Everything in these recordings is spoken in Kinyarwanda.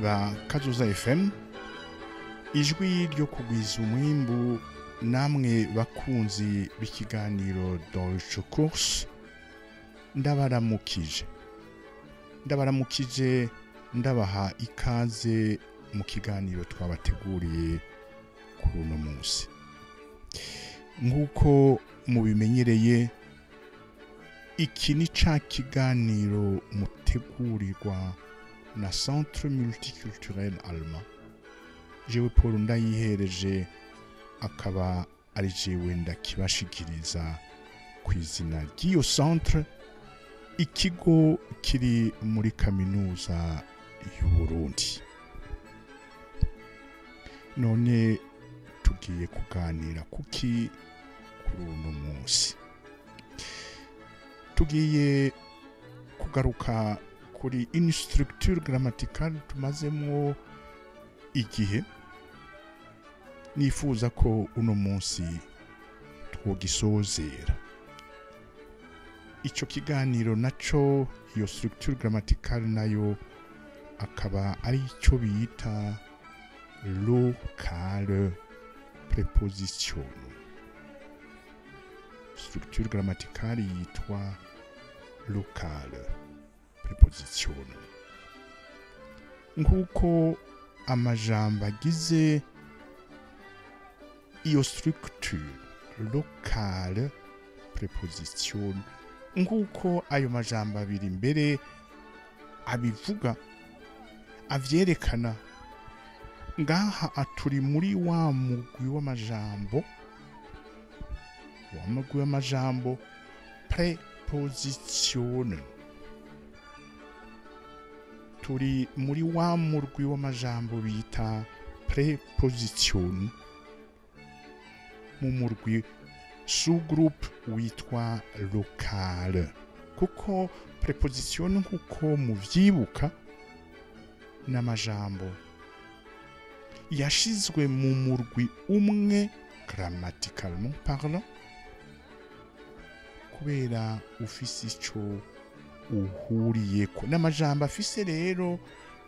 ba Kazoza FM, ijwi ryo kugwiza umwimbu, namwe bakunzi b'ikiganiro Deutschkurs, ndabaramukije ndabaha ikaze mu kiganiro twabateguriye kuri uno munsi. Nk'uko mubimenyereye, iki ni ca kiganiro mutegurirwa na Centre Multiculturel Allemand. Jewe Paul ndayihereje, akaba ari jewe ndakibashikiriza ku izina ry'iyo centre, ikigo kiri muri kaminuza y'u Burundi. None tugiye kuganira kuki kuri uno munsi. Tugiye kugaruka kuri une structure grammaticale tumazemo igihe. Nifuza ko uno munsi twogisozera. Ico kiganiro naco, iyo structure grammaticale nayo akaba ari ico bita locale preposition. Structure grammaticale yitwa locale preposition. Nk'uko amajambo agize iyo structure locale preposition, nk'uko ayo majambo abiri mbere abivuga, avyerekana, ngaha aturi muri wa mugwi w'amajambo preposition. Turi muri wa murwi w'amajambo bita preposition, mu murwi sous-groupe witwa locale. Kuko preposition nk'uko muvyibuka n'amajambo yashizwe mu murwi umwe grammaticalement parlant, kubera ufise ico uhuriyeko. N'amajambo afise rero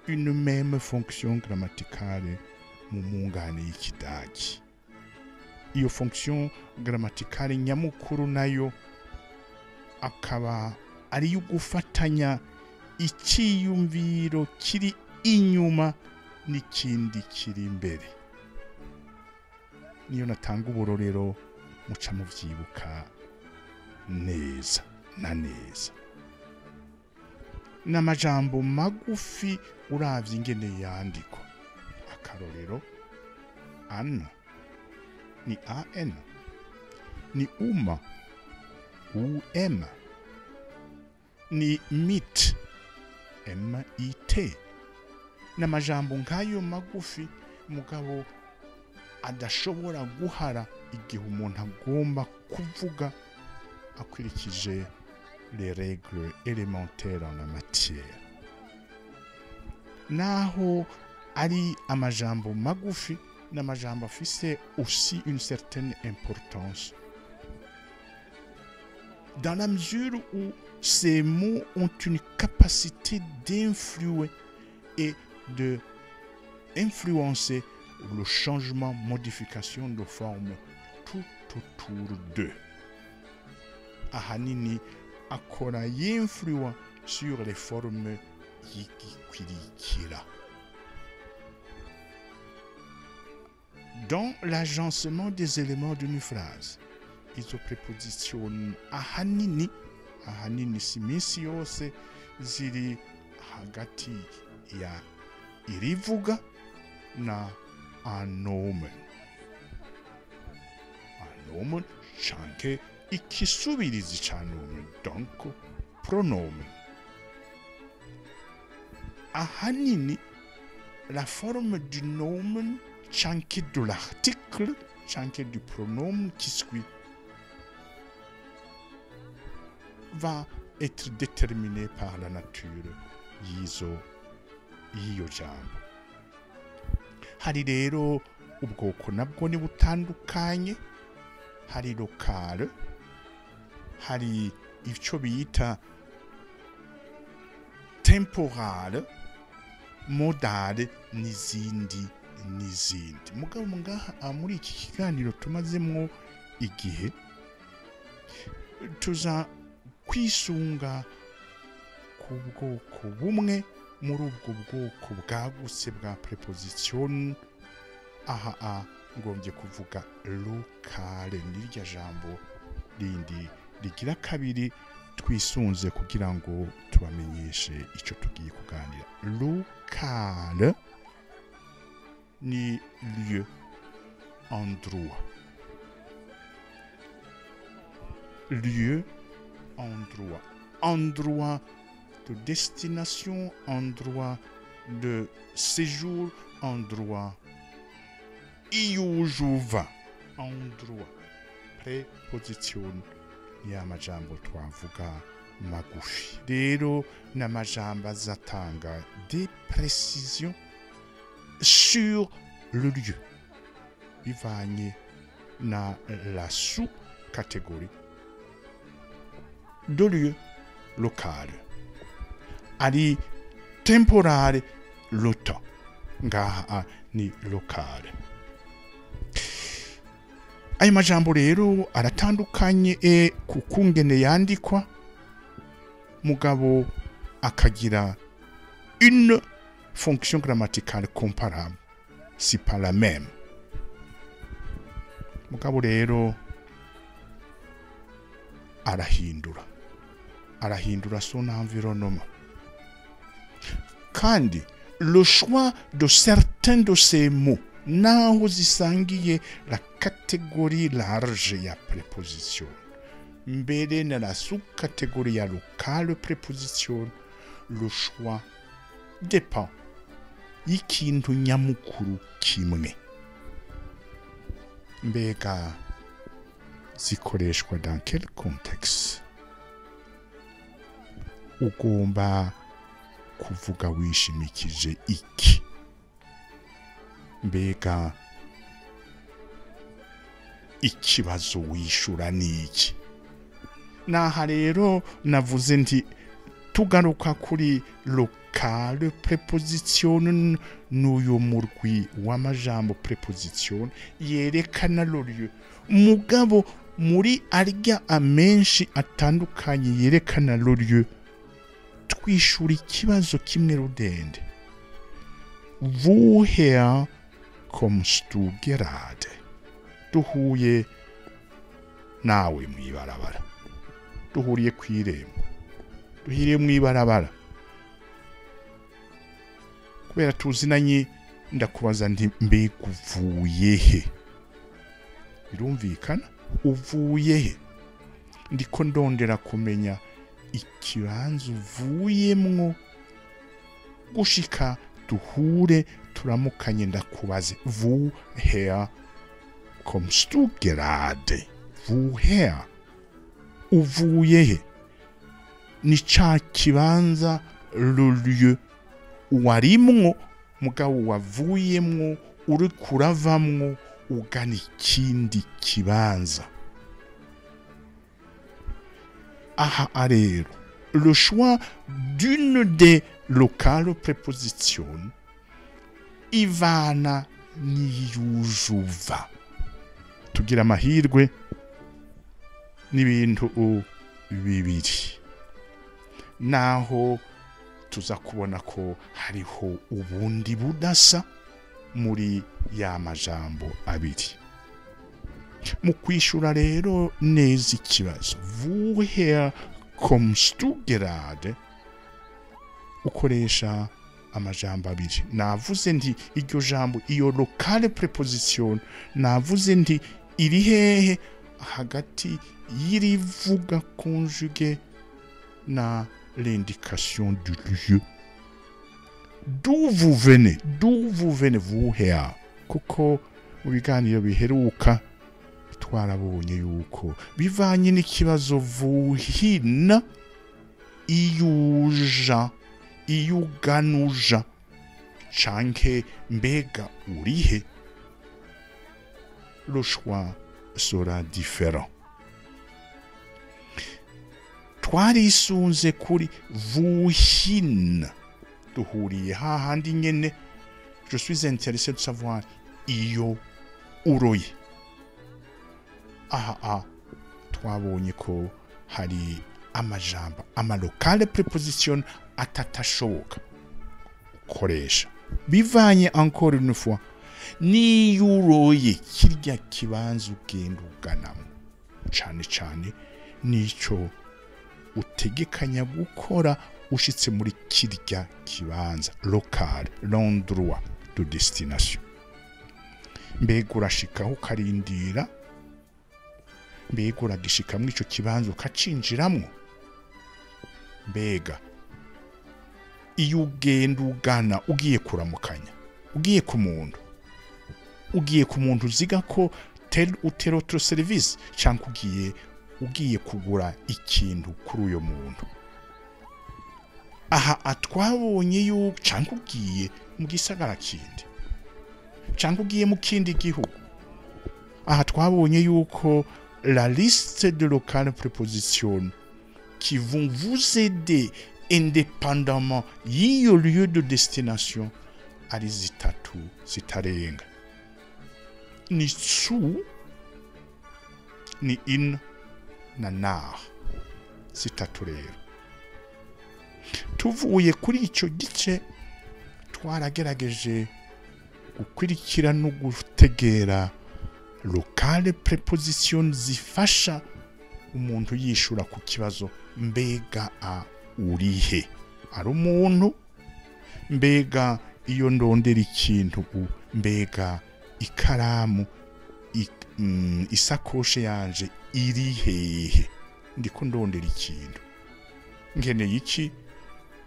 une même fonction grammaticale mu mungane y'ikidagi. Iyo fonction grammaticale nyamukuru nayo akaba ari yo gufatanya iciyumviro kiri inyuma n'ikindi kiri imbere. Niyo natanga uburorero muca muvyibuka neza na neza. N'amajambo magufi uravye ingene yandikwa. Akarorero, an ni an, ni uma um, ni mit mit. N'amajambo nk'ayo magufi mugabo adashobora guhara igihe umuntu agomba kuvuga akurikije les règles élémentaires en la matière. Naho ari amajambo magufi, n'amajambo afise aussi une certaine importance, dans la mesure où ces mots ont une capacité d'influer et de influencer le changement, modification de forme tout autour d'eux. Ahanini akora y'influence sur les formes yigikwirikira. Dans l'agencement des éléments d'une phrase, izo preposition ahanini si minsi yose ziri hagati ya irivuga na anomen. Anomen canke ikisubirizi ca nomen, donc pronomen. Ahanini la forme du nomen canke de l'article canke du pronom qui suit va être déterminé par la nature y'iyo jambo. Hari rero ubwoko nabwo ni butandukanye. Hari locale, hari icyo bita temporale, modale n'izindi. Mugabo ngaha muri iki kiganiro tumazemwo igihe tuza kwisunga ku bwoko bumwe muri ubwo bwoko bwagutse bwa preposition. Aha ngombye kuvuga locale, n'irya jambo rindi rigira kabiri twisunze kugira ngo tubamenyeshe icyo tugiye kuganira. Locale ni lieu, endroit. Lieu, endroit. Endroit de destination, endroit de séjour, endroit iyujuva, endroit. Preposition ya majambo twavuga magufi. Rero n'amajambo azatanga des précisions sur le lieu bivanye na la sous-catégorie de lieu local. Ari temporale, le temps. Ngaha ni locale. Ayo majambo rero aratandukanye kukungene yandikwa, mugabo akagira une fonction grammaticale comparable, si pas la même. Mugabo rero arahindura son environnement. Kandi le choix de certains de ces mots naho zisangiye la catégorie large ya préposition, mbere na la sous-catégorie ya locale préposition, le choix dépend y'ikintu nyamukuru kimwe. Mbega zikoreshwa dans quel contexte? Ugomba kuvuga wishimikije iki? Mbega ikibazo wishura niki? Naha rero navuze nti tugaruka kuri locale preposition, n'uyu murwi w'amajambo preposition yerekana le lieu. Mugabo muri arya amenshi atandukanye yerekana le lieu, twishura ikibazo kimwe rudende. Woher kommst du gerade? Duhuye nawe mwibarabara, duhuriye kwirembo, duhiriye mwibarabara, kubera tuzinanye ndakubaza nti mbega uvuye he? Birumvikana, uvuye he? Ndiko ndondera kumenya ikibanza uvuyemwo gushika duhure turamukanye ndakubaze. Woher kommst du gerade? Woher? Uvuye he? Ni ca kibanza, le lieu warimwo, mugabo wavuyemwo uri kuravamwo ugana ikindi kibanza. Aha rero, le choix d'une des locales prépositions ivana n'iyujuva. Tugira amahirwe n'ibintu bibiri, naho tuza kubona ko hariho ubundi budasa muri ya majambo abiri. Mu kwishura rero neza ikibazo, woher kommst du gerade, ukoresha amajambo abiri. Navuze nti iryo jambo, iyo locale preposition, navuze nti iri hehe hagati y'irivuga conjugué na l'indication du lieu. D'où vous venez? Woher? Kuko mu biganiro biheruka twarabonye yuko bivanye n'ikibazo vuhina, iyuja, iyuganuja, canke mbega urihe, le choix sera différent. Twarisunze kuri vuhina, duhuriye hahandi nyene. Je suis intéressé de savoir iyo uroye. Aha twabonye ko hari amajambo amalokale preposition atatashoboka koresha bivanye encore une fois ni uroye kirya kibanza ugenda uganamo cane nico utegekanya gukora ushitse muri kirya kibanza local l'endroit de destination. Mbega urashikaho ukarindira, mbega uragishika muri ico kibanza ukacinjiramwo, mbega iyo ugenda ugana ugiye kuramukanya, ugiye ku muntu uziga ko utera autre service cyangwa ugiye kugura ikintu kuri uyo muntu. Aha atwabonye yuko cyangwa ugiye mu gisagara kindi cyangwa ugiye mu kindi gihugu. Aha twabonye yuko la liste de locales prépositions qui vont vous aider indépendamment y'iyo lieu de destination ari zitatu zitarenga. Ni zu, ni in na nach. Zitatu rero. Tuvuye kuri ico gice twaragerageje gukurikira no gutegera locale preposition zifasha umuntu yishura ku kibazo mbega urihe, ari umuntu, mbega iyo ndondera ikintu, mbega ikaramu, isakoshe yanje iri hehe, ndiko ndondera ikintu, nkeneye iki,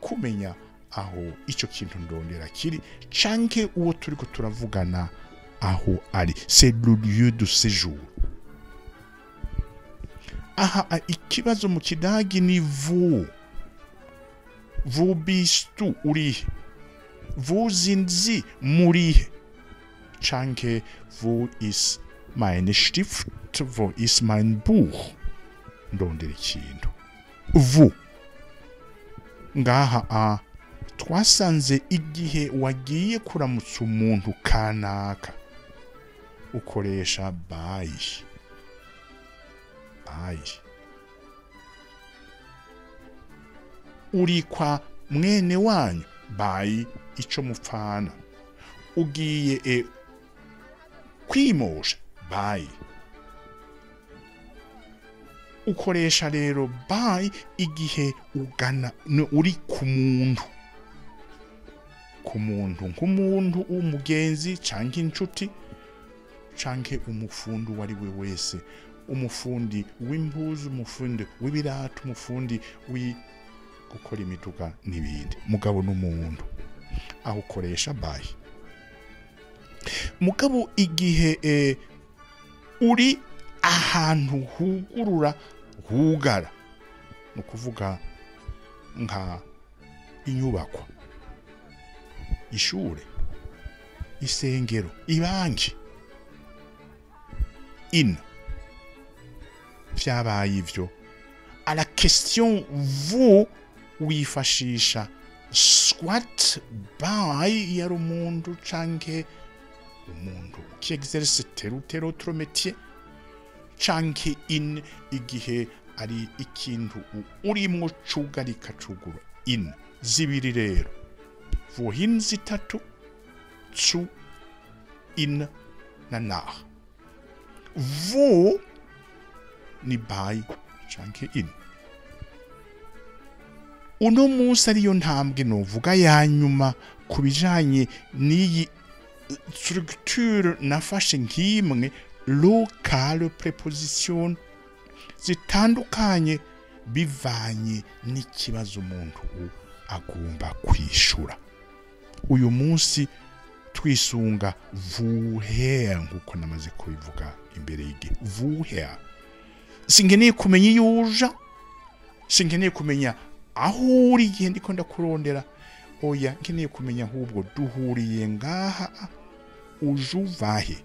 kumenya aho ico kintu ndondera kiri canke uwo turiko turavugana aho ari. C'est le lieu de séjour. Aha ikibazo mu kidagi ni wo bist du urihe, wo sind sie murihe, canke wo ist meine Stift, wo ist mein Buch, ndondera ikintu. Wo ngaha twasanze igihe wagiye kuramutsa umuntu kanaka ukoresha bye. Uri kwa mwene wanyu bye ico mupfana, ugiye kwimosha bye. Ukoresha rero bye igihe ugana uri ku muntu nk'umuntu umugenzi canke inshuti canke umufundi wari we wese, umufundi w'impuzu, umufundi w'ibirato, umufundi gukora imiduga n'ibindi, mugabo n'umuntu, aho ukoresha bye. Mugabo igihe uri ahantu hugara, no kuvuga nka inyubako, ishure, isengero, ibanki, vyabaye ivyo, à la question vous wifashisha soit by yari umuntu canke umuntu qui exerce tel ou tel autre métier, canke in igihe ari ikintu urimwo cugarika cuguru. In zibiri rero, wohin zitatu, zu, in na nach. Wo ni by canke in. Uno munsi ariyo ntambwe novuga ya nyuma kubijanye n'iyi structure nafashe nk'imwe locale preposition zitandukanye bivanye n'ikibazo umuntu agomba kwishura. Uyu munsi twisunga woher nkuko namaze kubivuga imbere y'igi. Woher singeneye kumenya yuja, singeneye kumenya aho uri igihe ndiko ndakurondera, oya nkeneye kumenya ahubwo duhuriye ngaha, ujuvahe,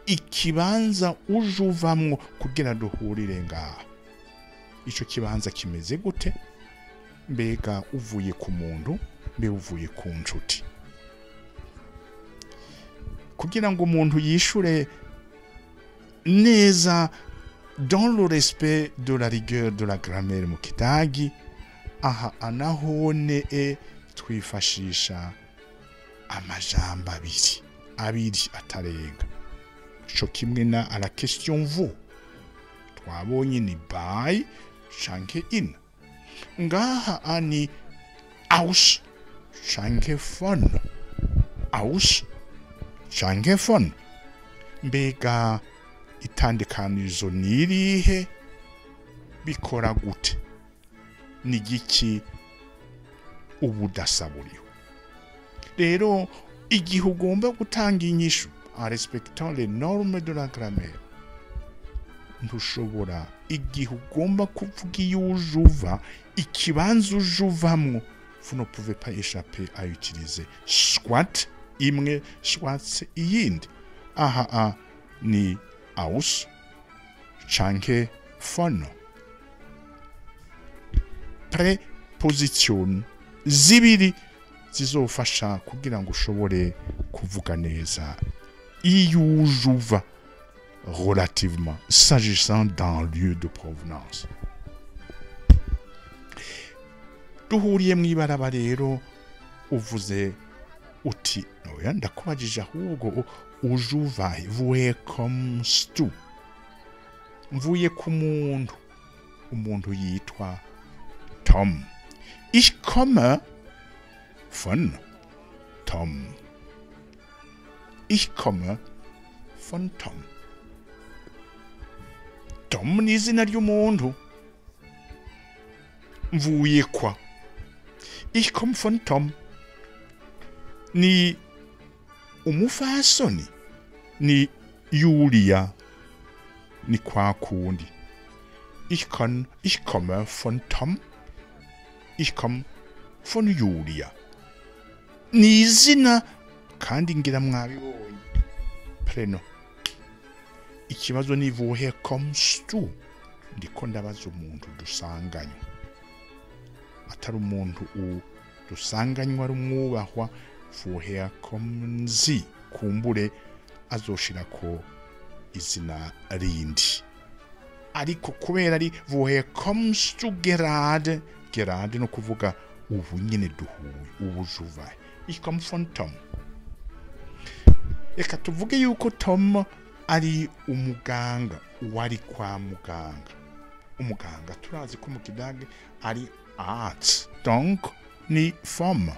ikibanza ujuvamwo kugira duhurire ngaha, ico kibanza kimeze gute, mbega uvuye ku muntu mbe uvuye ku nshuti. Kugira ngo umuntu yishure neza dans le respect de la rigueur de la grammaire mu kidagi, aha anahone twifashisha amajambo abiri atarenga. Co kimwe na a la question vous, twabonye ni by canke in. Ngaha ani aus canke von, aus canke von. Mbega itandukanizo nirihe, bikora gute, ni giki ubudasaburiwe. Rero igihe ugomba gutanga inyishu en respectant les normes de la grammaire, ntushobora igihe ugomba kuvuga iyo ujuva, ikibanza ujuvamwo, vous ne pouvez pas échapper à utiliser soit imwe soit iyindi. Aha ni aus canke von. Preposition zibiri zizofasha kugira ngo ushobore kuvuga neza iyo ujuva relativement s'agissant d'un lieu de provenance. Duhuriye mw'ibaraba rero uvuze uti oya ndakubajije ahubwo ujuva vuye comes to. Mvuye ku umuntu yitwa Tom. Ich komme von Tom. Ich komme von Tom. Tom ni izina ry'umuntu. Mvuye kwa. Ich komme von Tom. Ni umufasoni, ni Julia, ni kwa kundi. Ich komme von Tom. Ich komme von Julia. Ni izina kandi ngira mwabibonye. Preno. Ikibazo ni woher kommst du? Ndiko ndabaza umuntu dusanganywe. Atari umuntu dusanganywe ari umwubahwa. Woher kommen Sie? Kumbure azoshirako izina rindi. Ariko kubera ari woher kommst du gerade? Gerade no kuvuga ubu nyene duhuye, ubu juvaye. Ich komme von Tom. Eka tuvuge yuko Tom ari umuganga, wari kwa muganga. Umuganga turazi ko mu kidage ari arts. Donc ni femme.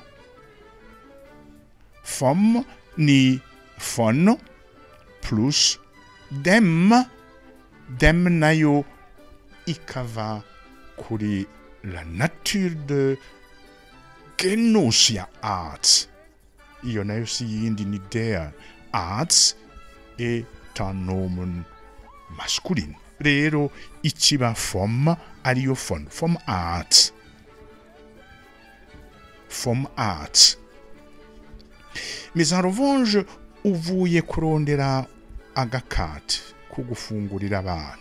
Femme ni von plus dem. Dem nayo ikava kuri la nature de Genuss ya arts. Iyo nayo si yindi ni der. Arts est un nomen masculin. Rero ikiba femme ariyo von. Vom arts. Vom arts. Mais en revanche, uvuye kurondera agakati ko gufungurira abana.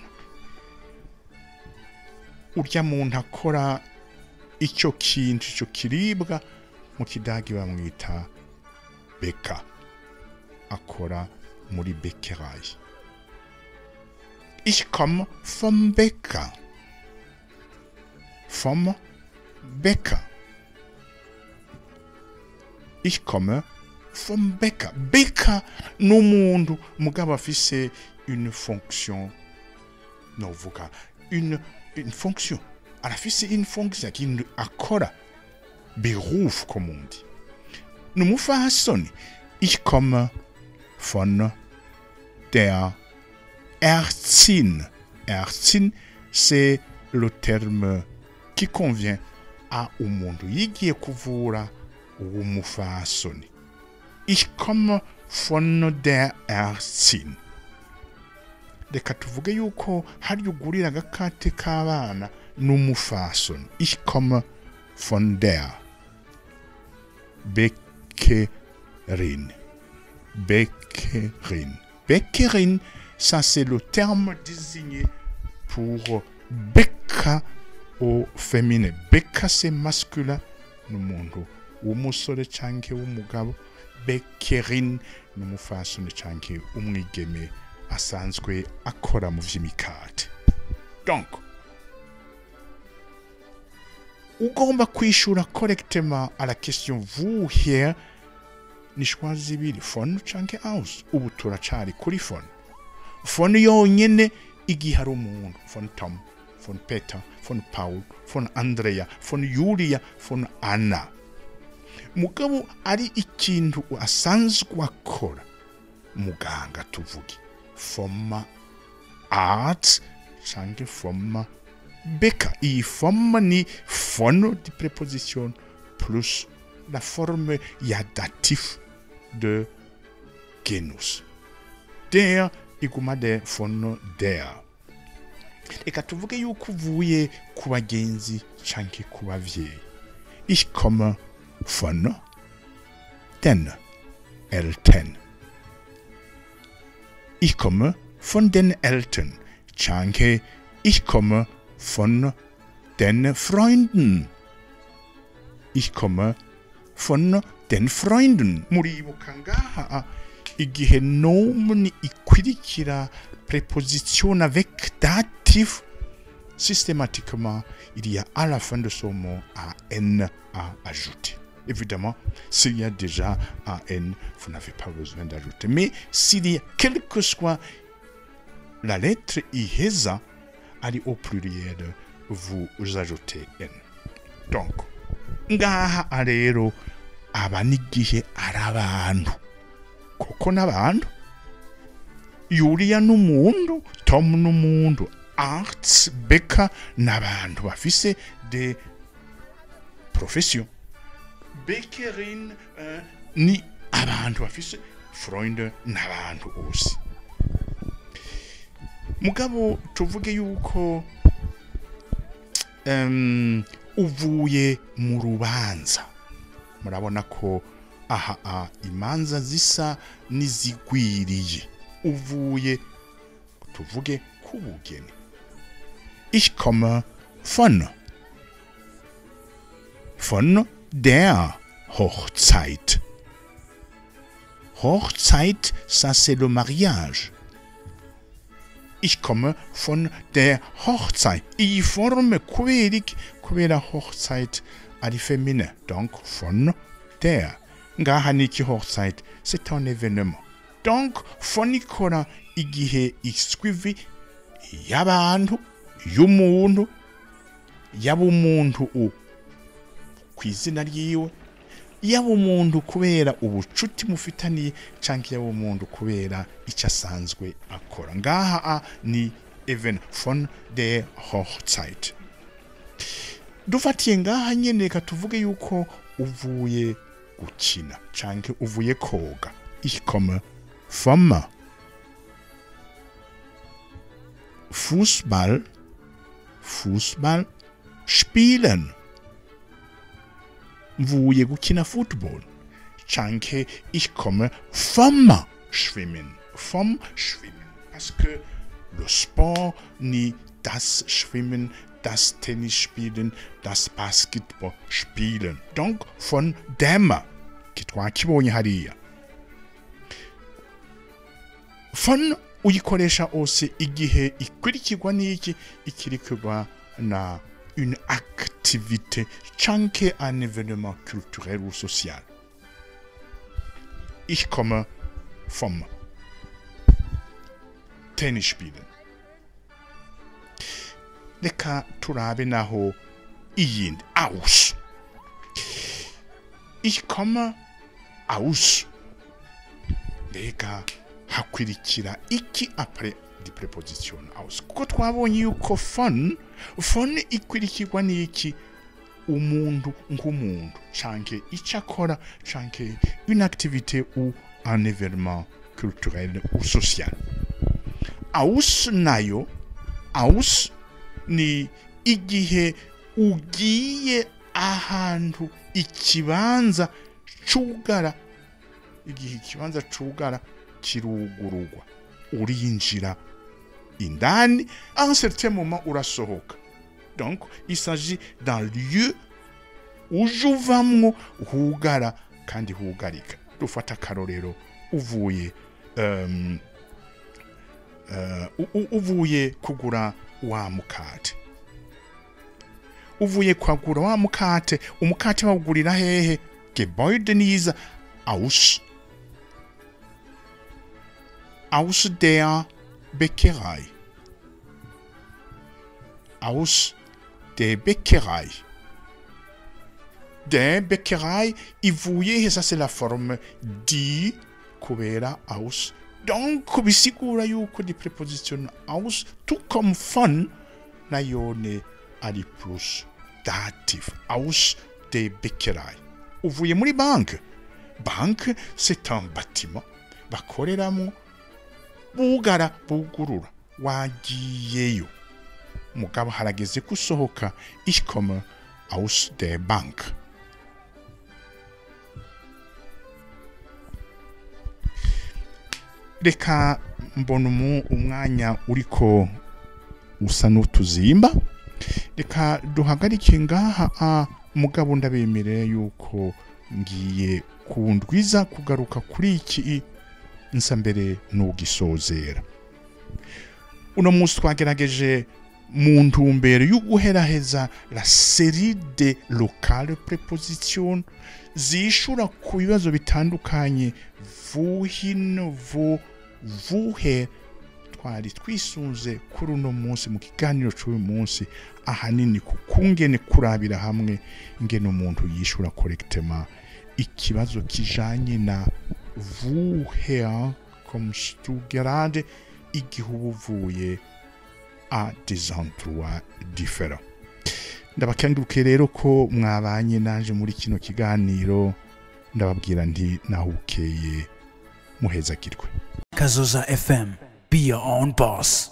Urya muntu akora icyo kintu, icyo kiribwa mu kidagi bamwita beka. Akora muri Bäckerei. Ich komme vom Bäcker. Vom Bäcker. Ich komme vom Bäcker. Bäcker n'umuntu mugabo afise une fonction. No vuga une fonction. Arafise une fonction qui akora Beruf comme on dit. Numufasoni. Ich komme von der Ärztin. Ärztin, c'est le terme qui convient à umuntu yigiye kuvura umufasoni. Ich komme von der Ärztin. Reka tuvuge yuko hari ugurira agakate k'abana n'umufasoni. Ich komme von der Bäckerin. Bäckerin. Bäckerin, ça c'est le terme désigné pour Bäcker au féminin. Beka c'est masculin n'umuntu w'umusore canke w'umugabo. Bekerin n'umufasoni canke umwigeme asanzwe akora mu vy'imikate. Donc ugomba kwishura correctement à la question woher ni choix zibiri von canke aus. Ubu turacari kuri von yonyene igihe ari umuntu, von Tom, von Peter, von Paul, von Andrea, von Julia, von Anna. Mugabo ari ikintu asanzwe akora, muganga tuvuge, vom Arzt canke vom Bäcker. I vom ni von die Präposition plus la forme ya datif de genus. Der iguma de von der. Eka tuvuge yuko uvuye ku bagenzi canke ku bavyeyi. Ich komme von den Eltern. Ich komme von den Eltern. Canke ich komme von den Freunden. Ich komme von den Freunden. Muribuka ngaha igihe nomen ikurikira préposition avec datif, systématiquement, il y a à la fin de ce mot un à ajouter. Évidemment, s'il y a déjà un N, vous n'avez pas besoin d'ajouter. Mais s'il y a quelle que soit la lettre iheza, allez au pluriel, vous ajoutez N. Donc, ngaha rero aba n'igihe ari abantu. Koko n'abantu. Julia n'umuntu, Tom n'umuntu, Arzt, Bäcker n'abantu bafise des professions. Bäckerin ni abantu bafise, Freunde n'abantu aussi. Mugabo tuvuge yuko uvuye mu rubanza. Murabona ko aha imanza zisa n'izigwiriye. Uvuye tuvuge kubugeni. Ich komme von der Hochzeit. Hochzeit, ça c'est le mariage. Ich komme von der Hochzeit. I forme kubera Hochzeit ari féminin. Donc von der. Ngaha niki Hochzeit, c'est un événement. Donc von ikora igihe iswivi y'abantu, y'umuntu, yaba umuntu kwizina ryiwe, yaba umuntu kubera ubucuti mufitaniye canke yaba umuntu kubera icyo asanzwe akora. Ngaha ni even von der Hochzeit. Dufatiye ngaha nyene katuvuge yuko uvuye gukina canke uvuye koga. Ich komme vom Fußball spielen. Mvuye gukina Football. Canke ich komme vom Schwimmen. Vom Schwimmen. Parce que le sport ni das Schwimmen, das Tennis spielen, das Basketball spielen. Donc von dem kitwakibonye hariya. Von uyikoresha ose igihe ikurikirwa n'iki ikirikirwa na une activité canke un événement culturel ou social. Ich komme vom Tennis spielen. Reka turabe naho iyindi aus. Ich komme aus. Reka hakurikira iki après di preposition aus. Kuko twabonye yuko von ikurikirwa n'iki umuntu nk'umuntu canke icakora canke une activité ou un événement culturel ou social. Aus nayo, aus ni igihe ugiye ahantu ikibanza cugara, igihe ikibanza cugara kirugurugwa, urinjira indani, à un certain moment urasohoka. Donc il s'agit d'un lieu ujuvamwo hugara kandi hugarika. Dufata akarorero uvuye kugura wa mukate. Uvuye kwagura wa mukate, umukate wawugurira hehe? Gebäude nisa aus der Bäckerei. Aus der Bäckerei. Der Bäckerei, ivuye, ça c'est la forme di kubera aus. Donc bisigura yuko di preposition aus tout comme von na yone ali plus datif. Aus der Bäckerei. Uvuye muri banque. Banque c'est un bâtiment bakoreramo bugara bugurura wagiyeyo mugabo harageze kusohoka. Ich komme aus der Bank. Reka mbona umwanya uriko usa n'utuzimba, reka duhagarike ngaha mugabo ndabemerera yuko ngiye kundwiza kugaruka kuri iki nsambere n'ugisozera. Uno munsi twagerageje mu ntumbero y'uguheraheza la série de locales prépositions zishura ku bibazo bitandukanye vuhino vuhe twari twisunze kuri uno munsi mu kiganiro cy'uyu munsi ahanini kukungene kurabira hamwe ingene umuntu yishura correctement ikibazo kijanye na woher kommst du gerade igihe uvuye à des endroits différents. Ndabakenguruke rero ko mwabanye naje muri kino kiganiro, ndababwira nti nahukeye muhezagirwe. Kazoza FM, be your own boss.